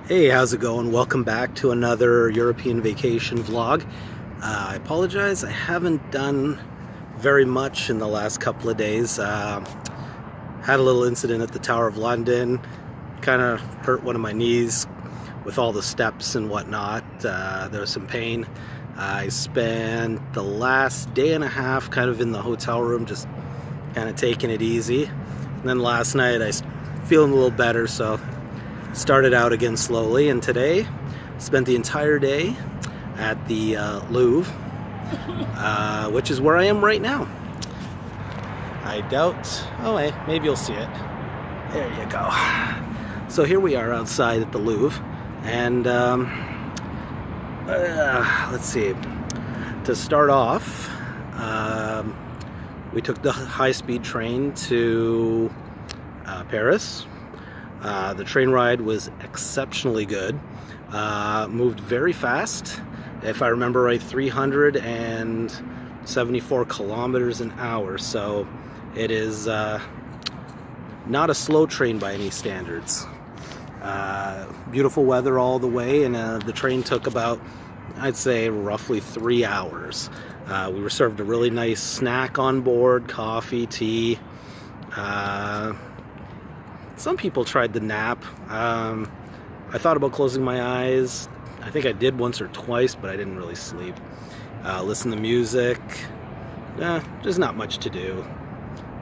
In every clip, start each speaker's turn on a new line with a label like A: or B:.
A: Hey, how's it going? Welcome back to another European vacation vlog. I apologize, I haven't done very much in the last couple of days. Had a little incident at the Tower of London, kind of hurt one of my knees with all the steps and whatnot. There was some pain. I spent the last day and a half kind of in the hotel room, just kind of taking it easy. And then last night I was feeling a little better, so started out again slowly, and today spent the entire day at the Louvre, which is where I am right now. I doubt, oh hey, maybe you'll see it. There you go. So here we are outside at the Louvre, and let's see, to start off, we took the high-speed train to Paris. The train ride was exceptionally good. Moved very fast. If I remember right, 374 kilometers an hour. So it is not a slow train by any standards. Beautiful weather all the way, and the train took about, I'd say, roughly 3 hours. We were served a really nice snack on board, coffee, tea. Some people tried the nap. I thought about closing my eyes. I think I did once or twice, but I didn't really sleep. Listen to music. There's not much to do.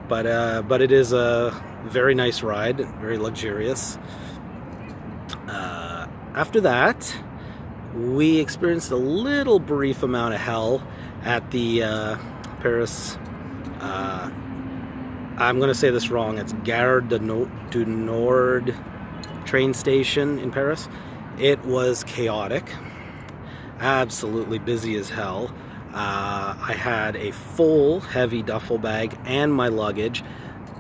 A: But it is a very nice ride, very luxurious. After that, we experienced a little brief amount of hell at the Paris, I'm going to say this wrong, it's Gare du Nord train station in Paris. It was chaotic, absolutely busy as hell. I had a full heavy duffel bag and my luggage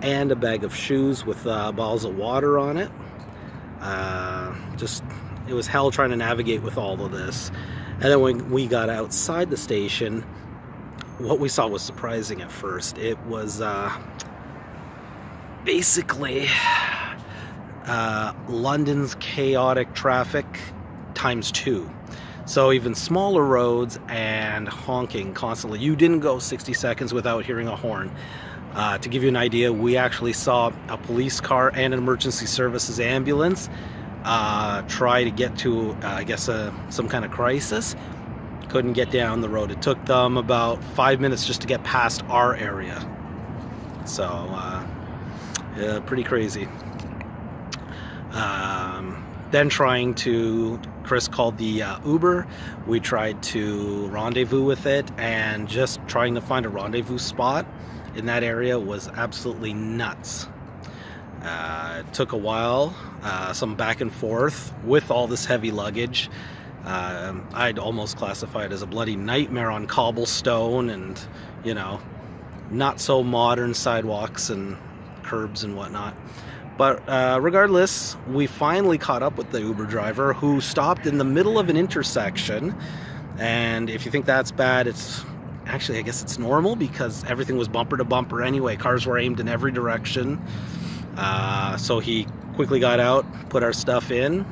A: and a bag of shoes with bottles of water on it. It was hell trying to navigate with all of this. And then when we got outside the station, what we saw was surprising at first. It was basically London's chaotic traffic times 2. So even smaller roads and honking constantly. You didn't go 60 seconds without hearing a horn. To give you an idea, we actually saw a police car and an emergency services ambulance try to get to, I guess, some kind of crisis. Couldn't get down the road. It took them about 5 minutes just to get past our area. So, yeah, pretty crazy. Then Chris called the Uber. We tried to rendezvous with it, and just trying to find a rendezvous spot in that area was absolutely nuts. It took a while, some back and forth with all this heavy luggage. I'd almost classify it as a bloody nightmare on cobblestone and, not so modern sidewalks and curbs and whatnot. But regardless, we finally caught up with the Uber driver, who stopped in the middle of an intersection. And if you think that's bad, it's actually, I guess it's normal, because everything was bumper to bumper anyway. Cars were aimed in every direction. So he quickly got out, put our stuff in,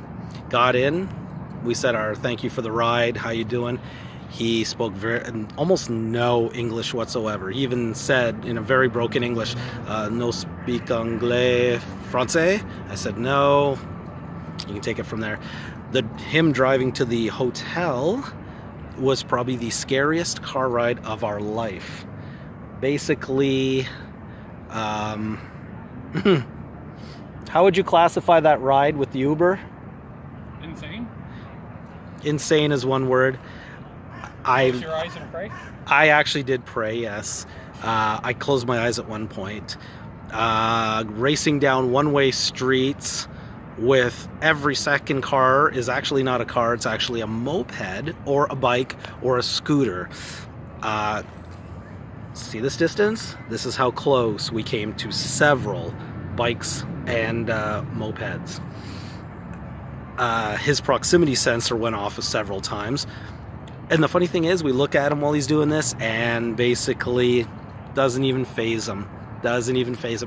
A: got in. We said our thank you for the ride, how you doing? He spoke almost no English whatsoever. He even said in a very broken English, no speak anglais français? I said no. You can take it from there. Him driving to the hotel was probably the scariest car ride of our life. Basically, how would you classify that ride with the Uber?
B: Insane.
A: Insane is one word.
B: Close your eyes and pray?
A: I actually did pray, yes. I closed my eyes at one point. Racing down one-way streets with every second car is actually not a car, it's actually a moped or a bike or a scooter. See this distance? This is how close we came to several bikes and mopeds. His proximity sensor went off several times. And the funny thing is, we look at him while he's doing this, and basically doesn't even faze him.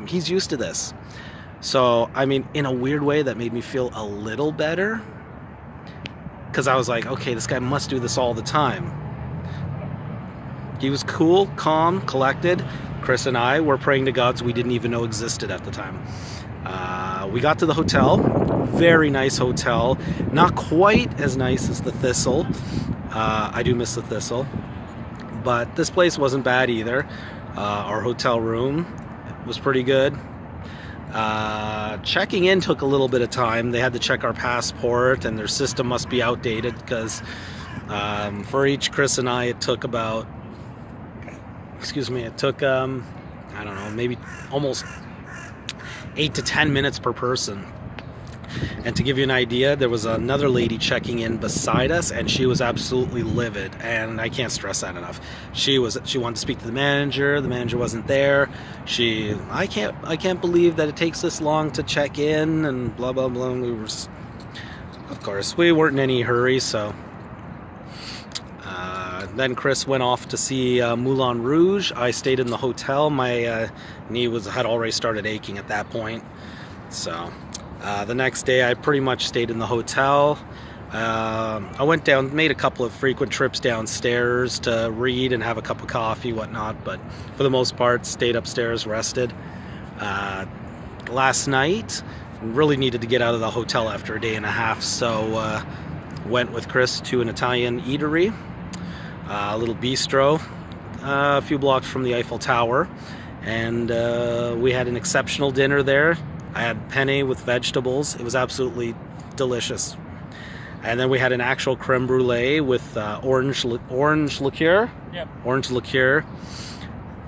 A: He's used to this. So, I mean, in a weird way, that made me feel a little better. because I was like, okay, this guy must do this all the time. He was cool, calm, collected. Chris and I were praying to gods we didn't even know existed at the time. We got to the hotel, very nice hotel, not quite as nice as the Thistle. I do miss the Thistle, but this place wasn't bad either. Our hotel room was pretty good. Checking in took a little bit of time. They had to check our passport, and their system must be outdated because for each Chris and I, it took about, it took, I don't know, maybe almost 8 to 10 minutes per person. And to give you an idea, there was another lady checking in beside us, and she was absolutely livid, and I can't stress that enough. She wanted to speak to the manager wasn't there. I can't believe that it takes this long to check in, and blah blah blah. Of course, we weren't in any hurry, so then Chris went off to see Moulin Rouge. I stayed in the hotel. My knee had already started aching at that point, so the next day I pretty much stayed in the hotel. I went down, made a couple of frequent trips downstairs to read and have a cup of coffee, whatnot, but for the most part stayed upstairs, rested. Last night really needed to get out of the hotel after a day and a half, so went with Chris to an Italian eatery, a little bistro, a few blocks from the Eiffel Tower, and we had an exceptional dinner there. I had penne with vegetables. It was absolutely delicious. And then we had an actual creme brulee with orange liqueur.
B: Yep.
A: Orange liqueur.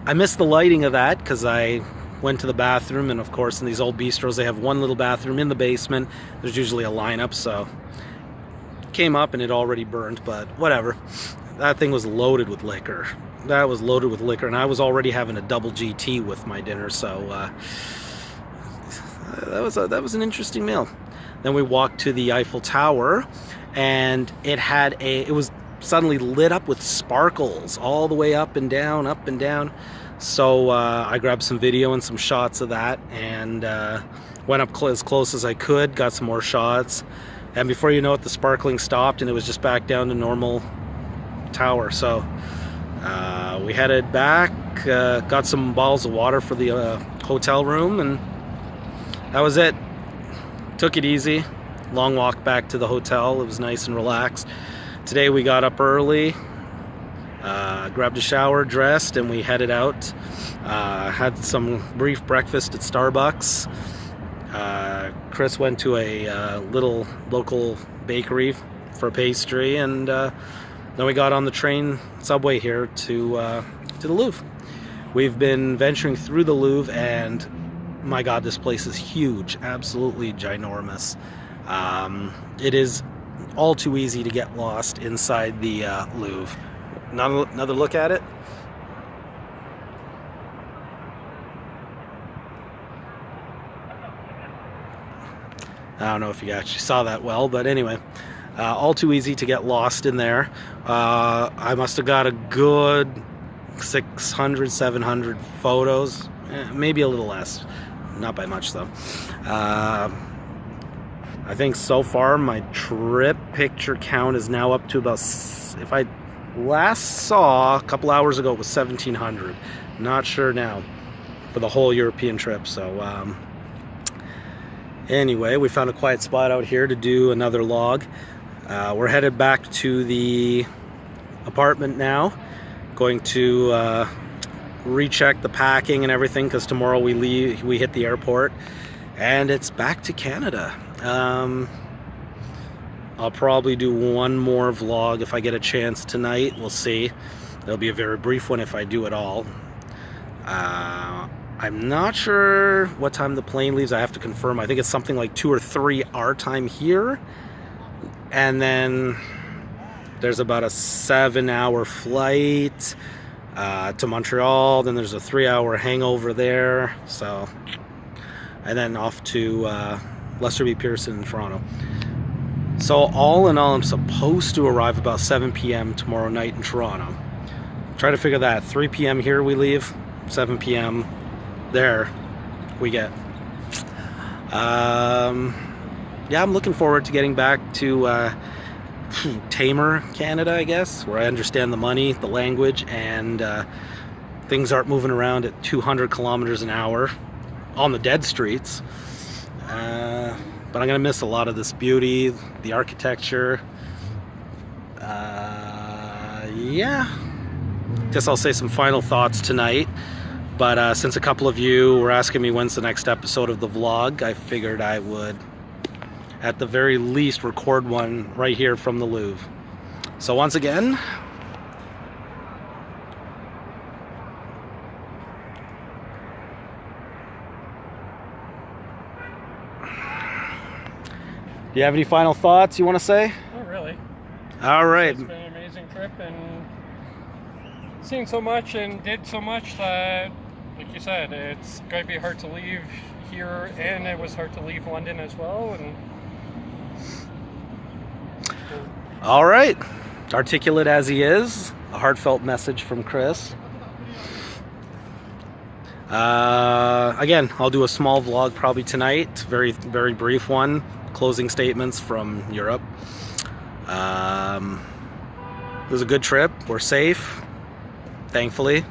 A: I missed the lighting of that because I went to the bathroom, and of course in these old bistros they have one little bathroom in the basement. There's usually a lineup, so came up and it already burned, but whatever. That thing was loaded with liquor. That was loaded with liquor, and I was already having a double GT with my dinner, so that was an interesting meal. Then we walked to the Eiffel Tower, and it was suddenly lit up with sparkles all the way up and down, up and down. So I grabbed some video and some shots of that, and went up as close as I could, got some more shots, and before you know it, the sparkling stopped, and it was just back down to normal tower. So we headed back, got some bottles of water for the hotel room, and that was it. Took it easy. Long walk back to the hotel. It was nice and relaxed. Today we got up early, grabbed a shower, dressed, and we headed out. Had some brief breakfast at Starbucks. Chris went to a little local bakery for pastry, and then we got on the train subway here to the Louvre. We've been venturing through the Louvre, and my God, this place is huge, absolutely ginormous. It is all too easy to get lost inside the Louvre. Another look at it. I don't know if you actually saw that well, but anyway, all too easy to get lost in there. I must have got a good 600, 700 photos, maybe a little less. Not by much though. I think so far my trip picture count is now up to about, if I last saw a couple hours ago, it was 1,700. Not sure now for the whole European trip. So anyway, we found a quiet spot out here to do another log. We're headed back to the apartment now. Going to recheck the packing and everything, because tomorrow we hit the airport, and it's back to Canada. I'll probably do one more vlog if I get a chance tonight. We'll see. It'll be a very brief one if I do it all. I'm not sure what time the plane leaves. I have to confirm. I think it's something like 2 or 3 our time here, and then there's about a 7-hour flight to Montreal. Then there's a 3-hour hangover there, so, and then off to Lester B. Pearson in Toronto. So all in all, I'm supposed to arrive about 7 p.m. tomorrow night in Toronto. Try to figure that. 3 p.m. here we leave, 7 p.m. there we get. Yeah, I'm looking forward to getting back to tamer Canada, I guess, where I understand the money, the language, and things aren't moving around at 200 kilometers an hour on the dead streets. But I'm gonna miss a lot of this beauty, the architecture. Yeah, guess I'll say some final thoughts tonight. But since a couple of you were asking me when's the next episode of the vlog, I figured I would, at the very least, record one right here from the Louvre. So once again, do you have any final thoughts you want to say?
B: Not really.
A: All right.
B: It's been an amazing trip, and seen so much and did so much that, like you said, it's going to be hard to leave here, and it was hard to leave London as well. And
A: all right. Articulate as he is, a heartfelt message from Chris. Again, I'll do a small vlog probably tonight, very, very brief one. Closing statements from Europe. It was a good trip. We're safe, thankfully.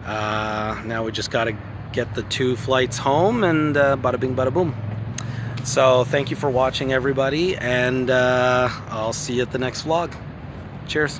A: Now we just got to get the 2 flights home, and bada bing, bada boom. So thank you for watching, everybody, and I'll see you at the next vlog. Cheers.